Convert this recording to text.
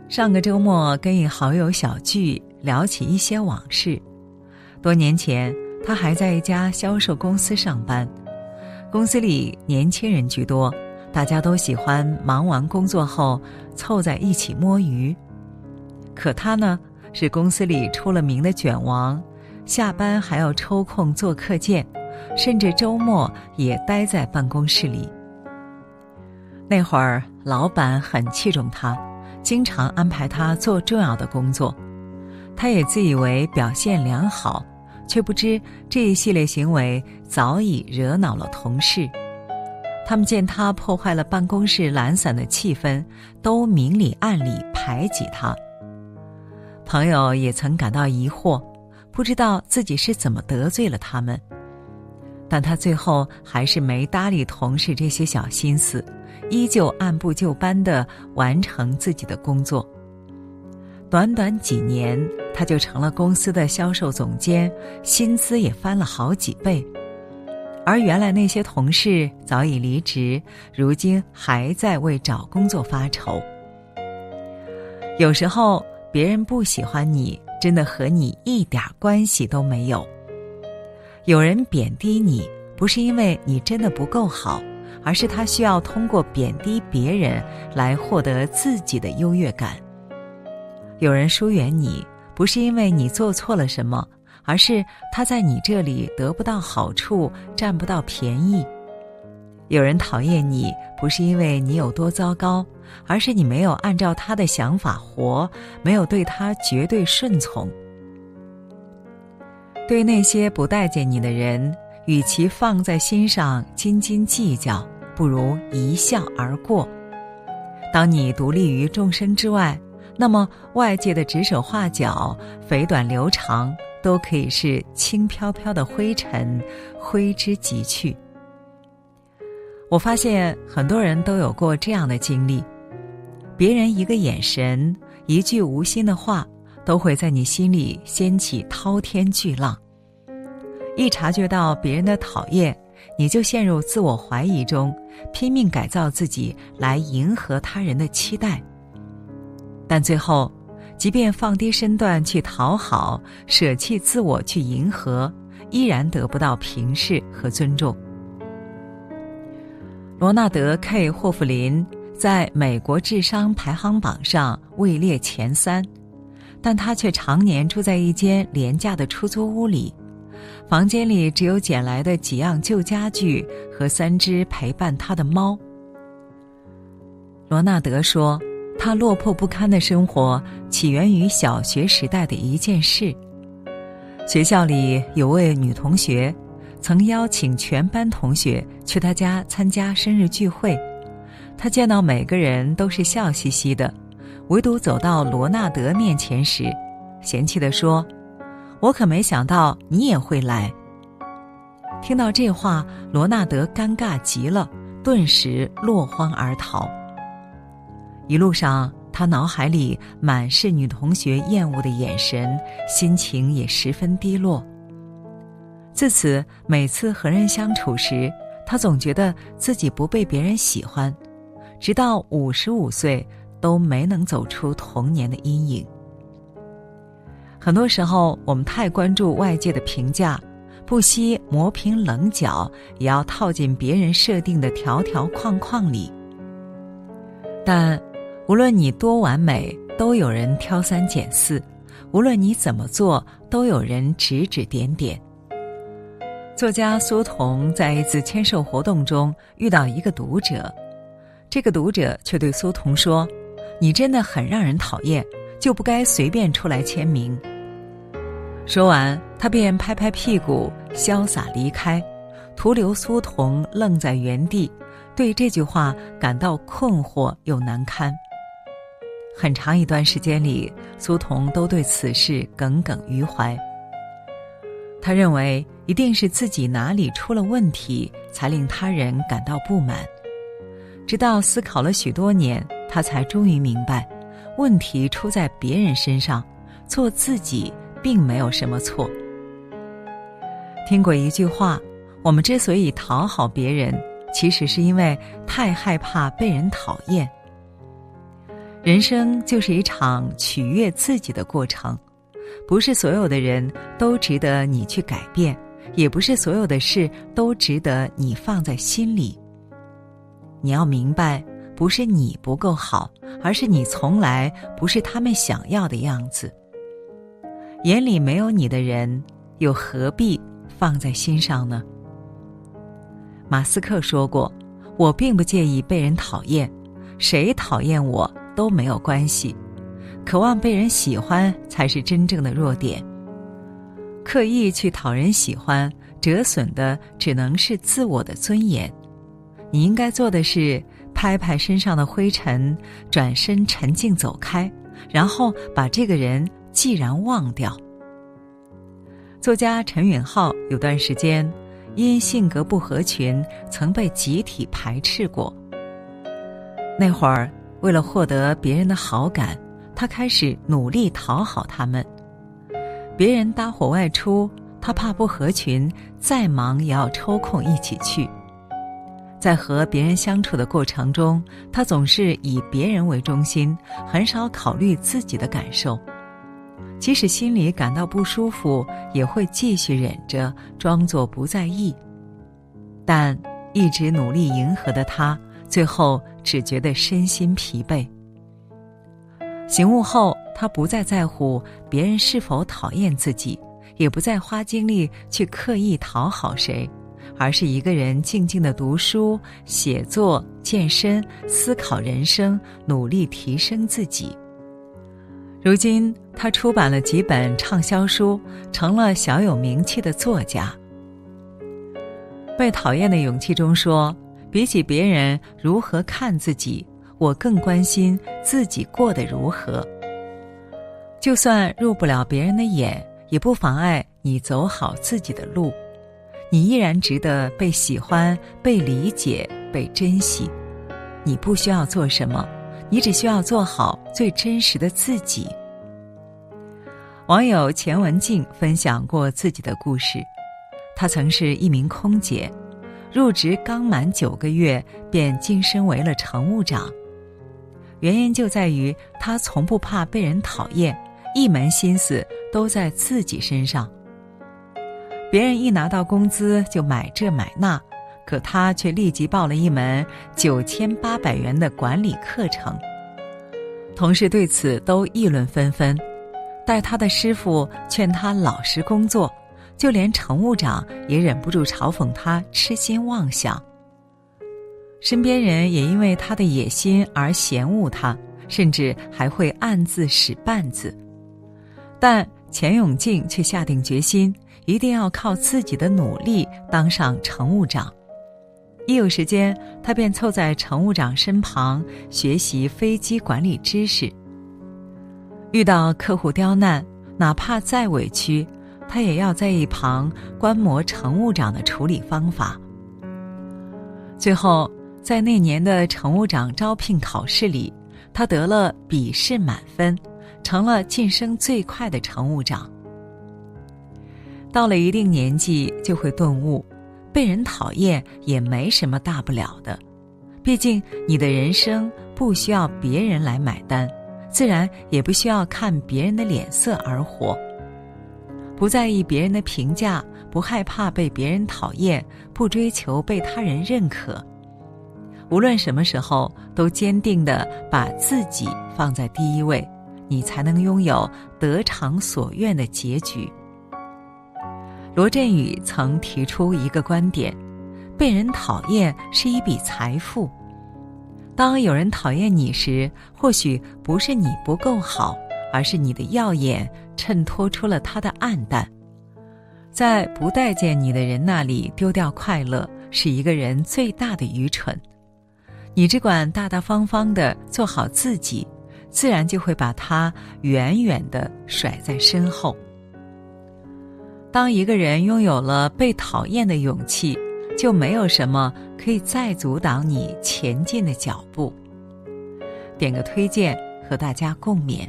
上个周末跟一好友小聚，聊起一些往事。多年前，他还在一家销售公司上班，公司里年轻人居多，大家都喜欢忙完工作后凑在一起摸鱼。可他呢，是公司里出了名的卷王，下班还要抽空做课件，甚至周末也待在办公室里。那会儿，老板很器重他，经常安排他做重要的工作，他也自以为表现良好，却不知这一系列行为早已惹恼了同事。他们见他破坏了办公室懒散的气氛，都明里暗里排挤他。朋友也曾感到疑惑，不知道自己是怎么得罪了他们，但他最后还是没搭理同事这些小心思，依旧按部就班地完成自己的工作。短短几年，他就成了公司的销售总监，薪资也翻了好几倍。而原来那些同事早已离职，如今还在为找工作发愁。有时候别人不喜欢你，真的和你一点关系都没有。有人贬低你，不是因为你真的不够好，而是他需要通过贬低别人来获得自己的优越感。有人疏远你，不是因为你做错了什么，而是他在你这里得不到好处，占不到便宜。有人讨厌你，不是因为你有多糟糕，而是你没有按照他的想法活，没有对他绝对顺从。对那些不待见你的人，与其放在心上斤斤计较，不如一笑而过。当你独立于众生之外，那么外界的指手画脚、肥短流长，都可以是轻飘飘的灰尘，挥之即去。我发现很多人都有过这样的经历，别人一个眼神，一句无心的话，都会在你心里掀起滔天巨浪。一察觉到别人的讨厌，你就陷入自我怀疑中，拼命改造自己来迎合他人的期待。但最后，即便放低身段去讨好，舍弃自我去迎合，依然得不到平视和尊重。罗纳德 ·K· 霍弗林在美国智商排行榜上位列前3，但他却常年住在一间廉价的出租屋里，房间里只有捡来的几样旧家具和3只陪伴他的猫。罗纳德说，他落魄不堪的生活起源于小学时代的一件事。学校里有位女同学曾邀请全班同学去她家参加生日聚会，她见到每个人都是笑嘻嘻的，唯独走到罗纳德面前时，嫌弃地说：“我可没想到你也会来。”听到这话，罗纳德尴尬极了，顿时落荒而逃。一路上，他脑海里满是女同学厌恶的眼神，心情也十分低落。自此，每次和人相处时，他总觉得自己不被别人喜欢，直到55岁都没能走出童年的阴影。很多时候，我们太关注外界的评价，不惜磨平棱角，也要套进别人设定的条条框框里。但无论你多完美，都有人挑三拣四；无论你怎么做，都有人指指点点。作家苏童在一次签售活动中遇到一个读者，这个读者却对苏童说：“你真的很让人讨厌，就不该随便出来签名。”说完，他便拍拍屁股潇洒离开，徒留苏童愣在原地，对这句话感到困惑又难堪。很长一段时间里，苏童都对此事耿耿于怀。他认为一定是自己哪里出了问题，才令他人感到不满。直到思考了许多年，他才终于明白，问题出在别人身上，做自己并没有什么错。听过一句话，我们之所以讨好别人，其实是因为太害怕被人讨厌。人生就是一场取悦自己的过程，不是所有的人都值得你去改变，也不是所有的事都值得你放在心里。你要明白，不是你不够好，而是你从来不是他们想要的样子。眼里没有你的人，又何必放在心上呢？马斯克说过，我并不介意被人讨厌，谁讨厌我都没有关系，渴望被人喜欢才是真正的弱点。刻意去讨人喜欢，折损的只能是自我的尊严。你应该做的是拍拍身上的灰尘，转身沉静走开，然后把这个人既然忘掉。作家陈允浩有段时间因性格不合群曾被集体排斥过。那会儿为了获得别人的好感，他开始努力讨好他们。别人搭伙外出，他怕不合群，再忙也要抽空一起去。在和别人相处的过程中，他总是以别人为中心，很少考虑自己的感受。即使心里感到不舒服，也会继续忍着，装作不在意。但一直努力迎合的他，最后只觉得身心疲惫。醒悟后，他不再在乎别人是否讨厌自己，也不再花精力去刻意讨好谁，而是一个人静静地读书、写作、健身、思考人生，努力提升自己。如今他出版了几本畅销书，成了小有名气的作家。被讨厌的勇气中说，比起别人如何看自己，我更关心自己过得如何。就算入不了别人的眼，也不妨碍你走好自己的路。你依然值得被喜欢、被理解、被珍惜。你不需要做什么，你只需要做好最真实的自己。网友钱文静分享过自己的故事。她曾是一名空姐，入职刚满9个月便晋升为了乘务长。原因就在于她从不怕被人讨厌，一门心思都在自己身上。别人一拿到工资就买这买那，可他却立即报了一门9800元的管理课程。同事对此都议论纷纷，待他的师傅劝他老实工作，就连乘务长也忍不住嘲讽他痴心妄想。身边人也因为他的野心而嫌恶他，甚至还会暗自使绊子。但钱永静却下定决心，一定要靠自己的努力当上乘务长。一有时间，他便凑在乘务长身旁学习飞机管理知识。遇到客户刁难，哪怕再委屈，他也要在一旁观摩乘务长的处理方法。最后，在那年的乘务长招聘考试里，他得了笔试满分，成了晋升最快的乘务长。到了一定年纪，就会顿悟，被人讨厌也没什么大不了的。毕竟你的人生不需要别人来买单，自然也不需要看别人的脸色而活。不在意别人的评价，不害怕被别人讨厌，不追求被他人认可。无论什么时候，都坚定地把自己放在第一位，你才能拥有得偿所愿的结局。罗振宇曾提出一个观点，被人讨厌是一笔财富。当有人讨厌你时，或许不是你不够好，而是你的耀眼衬托出了他的暗淡。在不待见你的人那里丢掉快乐，是一个人最大的愚蠢。你只管大大方方地做好自己，自然就会把他远远地甩在身后。当一个人拥有了被讨厌的勇气，就没有什么可以再阻挡你前进的脚步。点个推荐，和大家共勉。